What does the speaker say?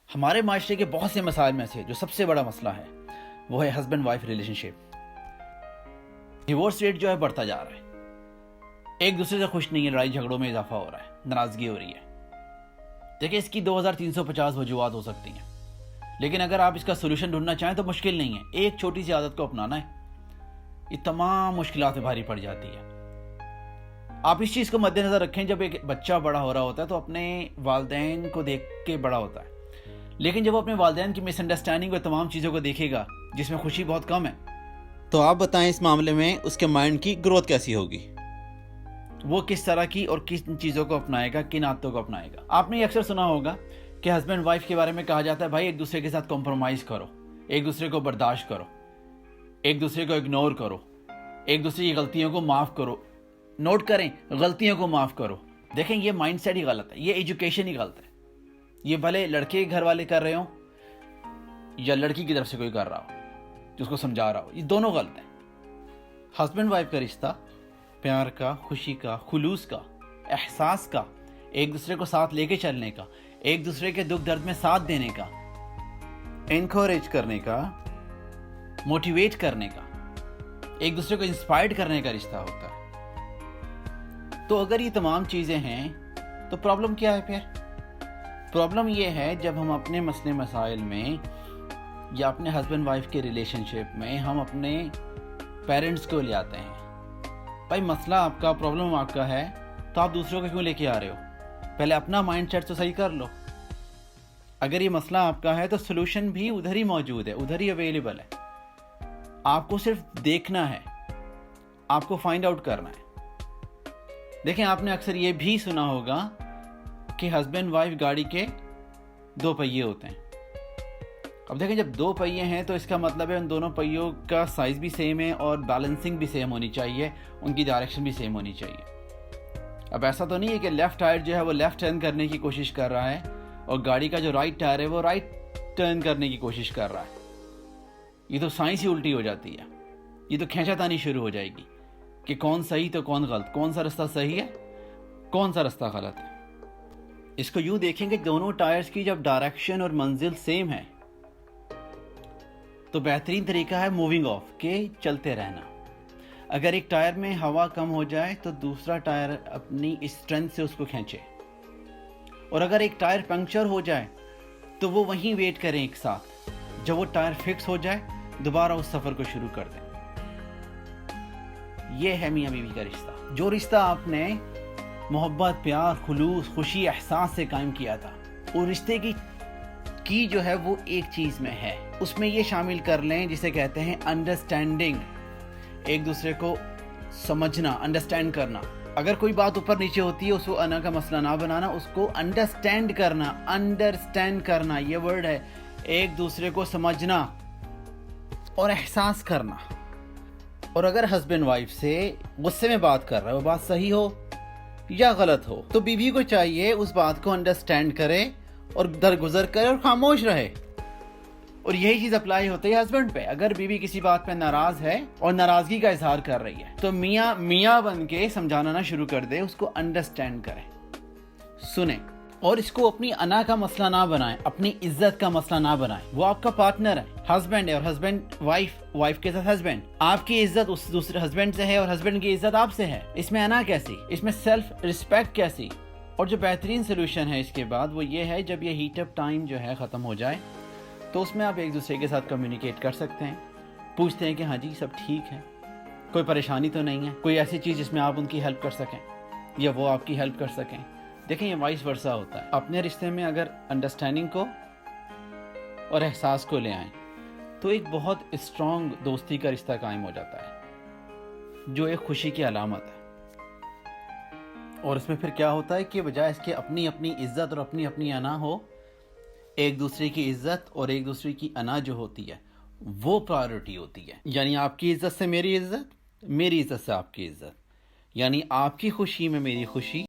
ہمارے معاشرے کے بہت سے مسائل میں سے جو سب سے بڑا مسئلہ ہے وہ ہے ہسبینڈ وائف ریلیشن شپ. ڈیورس ریٹ جو ہے بڑھتا جا رہا ہے. ایک دوسرے سے خوش نہیں ہے, لڑائی جھگڑوں میں اضافہ ہو رہا ہے, ناراضگی ہو رہی ہے. دیکھیں اس کی 2350 وجوہات ہو سکتی ہیں, لیکن اگر آپ اس کا سولوشن ڈھونڈنا چاہیں تو مشکل نہیں ہے. ایک چھوٹی سی عادت کو اپنانا ہے, یہ تمام مشکلات میں بھاری پڑ جاتی ہے. آپ اس چیز کو مد نظر رکھیں, جب ایک بچہ بڑا ہو رہا ہوتا ہے تو اپنے والدین کو دیکھ کے بڑا ہوتا ہے, لیکن جب وہ اپنے والدین کی مس انڈرسٹینڈنگ اور تمام چیزوں کو دیکھے گا جس میں خوشی بہت کم ہے, تو آپ بتائیں اس معاملے میں اس کے مائنڈ کی گروتھ کیسی ہوگی؟ وہ کس طرح کی اور کن چیزوں کو اپنائے گا, کن عادتوں کو اپنائے گا. آپ نے یہ اکثر سنا ہوگا کہ ہسبینڈ وائف کے بارے میں کہا جاتا ہے بھائی ایک دوسرے کے ساتھ کمپرومائز کرو, ایک دوسرے کو برداشت کرو, ایک دوسرے کو اگنور کرو, ایک دوسرے کی غلطیوں کو معاف کرو. نوٹ کریں, غلطیوں کو معاف کرو. دیکھیں یہ مائنڈ سیٹ ہی غلط ہے, یہ ایجوکیشن ہی غلط ہے. یہ بھلے لڑکے کے گھر والے کر رہے ہوں یا لڑکی کی طرف سے کوئی کر رہا ہو جو اس کو سمجھا رہا ہو, یہ دونوں غلط ہیں. ہسبینڈ وائف کا رشتہ پیار کا, خوشی کا, خلوص کا, احساس کا, ایک دوسرے کو ساتھ لے کے چلنے کا, ایک دوسرے کے دکھ درد میں ساتھ دینے کا, انکوریج کرنے کا, موٹیویٹ کرنے کا, ایک دوسرے کو انسپائرڈ کرنے کا رشتہ ہوتا ہے. تو اگر یہ تمام چیزیں ہیں تو پرابلم کیا ہے پھر؟ پرابلم یہ ہے جب ہم اپنے مسئلے مسائل میں یا اپنے ہسبینڈ وائف کے ریلیشن شپ میں ہم اپنے پیرنٹس کو لے آتے ہیں. بھائی مسئلہ آپ کا, پرابلم آپ کا ہے, تو آپ دوسروں کو کیوں لے کے آ رہے ہو؟ پہلے اپنا مائنڈ سیٹ تو صحیح کر لو. اگر یہ مسئلہ آپ کا ہے تو سلوشن بھی ادھر ہی موجود ہے, ادھر ہی اویلیبل ہے. آپ کو صرف دیکھنا ہے, آپ کو فائنڈ آؤٹ کرنا ہے. دیکھیں آپ نے اکثر یہ بھی سنا ہوگا کہ ہسبینڈ وائف گاڑی کے 2 پہیے ہوتے ہیں. اب دیکھیں جب 2 پہیے ہیں تو اس کا مطلب ہے ان دونوں پہیوں کا سائز بھی سیم ہے اور بیلنسنگ بھی سیم ہونی چاہیے, ان کی ڈائریکشن بھی سیم ہونی چاہیے. اب ایسا تو نہیں ہے کہ لیفٹ ٹائر جو ہے وہ لیفٹ ٹرن کرنے کی کوشش کر رہا ہے اور گاڑی کا جو رائٹ ٹائر ہے وہ رائٹ ٹرن کرنے کی کوشش کر رہا ہے. یہ تو سائنس ہی الٹی ہو جاتی ہے, یہ تو کھینچا تانی شروع ہو جائے گی کہ کون صحیح تو کون غلط, کون سا رستہ صحیح ہے, کون سا رستہ غلط ہے. اس کو یوں دیکھیں کہ دونوں ٹائرز کی جب ڈائریکشن اور منزل سیم ہے تو بہترین طریقہ ہے موونگ آف, کہ چلتے رہنا. اگر ایک ٹائر میں ہوا کم ہو جائے تو دوسرا ٹائر اپنی اسٹرینتھ سے اس کو کھینچے, اور اگر ایک ٹائر پنکچر ہو جائے تو وہ وہیں ویٹ کریں ایک ساتھ, جب وہ ٹائر فکس ہو جائے دوبارہ اس سفر کو شروع کر دیں. یہ ہے میاں بیوی کا رشتہ. جو رشتہ آپ نے محبت, پیار, خلوص, خوشی, احساس سے قائم کیا تھا, اور رشتے کی جو ہے وہ ایک چیز میں ہے. اس میں یہ شامل کر لیں جسے کہتے ہیں انڈرسٹینڈنگ, ایک دوسرے کو سمجھنا, انڈرسٹینڈ کرنا. اگر کوئی بات اوپر نیچے ہوتی ہے اس کو انا کا مسئلہ نہ بنانا, اس کو انڈرسٹینڈ کرنا. انڈرسٹینڈ کرنا یہ ورڈ ہے, ایک دوسرے کو سمجھنا اور احساس کرنا. اور اگر ہسبینڈ وائف سے غصے میں بات کر رہا ہے, وہ بات صحیح ہو یا غلط ہو, تو بیوی کو چاہیے اس بات کو انڈرسٹینڈ کرے اور درگزر کرے اور خاموش رہے. اور یہی چیز اپلائی ہوتی ہے ہسبینڈ پہ. اگر بیوی کسی بات پہ ناراض ہے اور ناراضگی کا اظہار کر رہی ہے تو میاں بن کے سمجھانا نہ شروع کر دے, اس کو انڈرسٹینڈ کرے, سنیں, اور اس کو اپنی انا کا مسئلہ نہ بنائیں, اپنی عزت کا مسئلہ نہ بنائیں. وہ آپ کا پارٹنر ہے, ہسبینڈ ہے, اور ہسبینڈ وائف کے ساتھ ہسبینڈ. آپ کی عزت اس دوسرے ہسبینڈ سے ہے اور ہسبینڈ کی عزت آپ سے ہے. اس میں انا کیسی, اس میں سیلف رسپیکٹ کیسی؟ اور جو بہترین سلوشن ہے اس کے بعد وہ یہ ہے, جب یہ ہیٹ اپ ٹائم جو ہے ختم ہو جائے تو اس میں آپ ایک دوسرے کے ساتھ کمیونیکیٹ کر سکتے ہیں, پوچھتے ہیں کہ ہاں جی سب ٹھیک ہے, کوئی پریشانی تو نہیں ہے, کوئی ایسی چیز جس میں آپ ان کی ہیلپ کر سکیں یا وہ آپ کی ہیلپ کر سکیں. دیکھیں یہ وائس ورسا ہوتا ہے. اپنے رشتے میں اگر انڈرسٹینڈنگ کو اور احساس کو لے آئیں تو ایک بہت اسٹرانگ دوستی کا رشتہ قائم ہو جاتا ہے, جو ایک خوشی کی علامت ہے. اور اس میں پھر کیا ہوتا ہے کہ بجائے اس کے اپنی اپنی عزت اور اپنی اپنی انا ہو, ایک دوسرے کی عزت اور ایک دوسرے کی انا جو ہوتی ہے وہ پرائیورٹی ہوتی ہے. یعنی آپ کی عزت سے میری عزت, میری عزت سے آپ کی عزت, یعنی آپ کی خوشی میں میری خوشی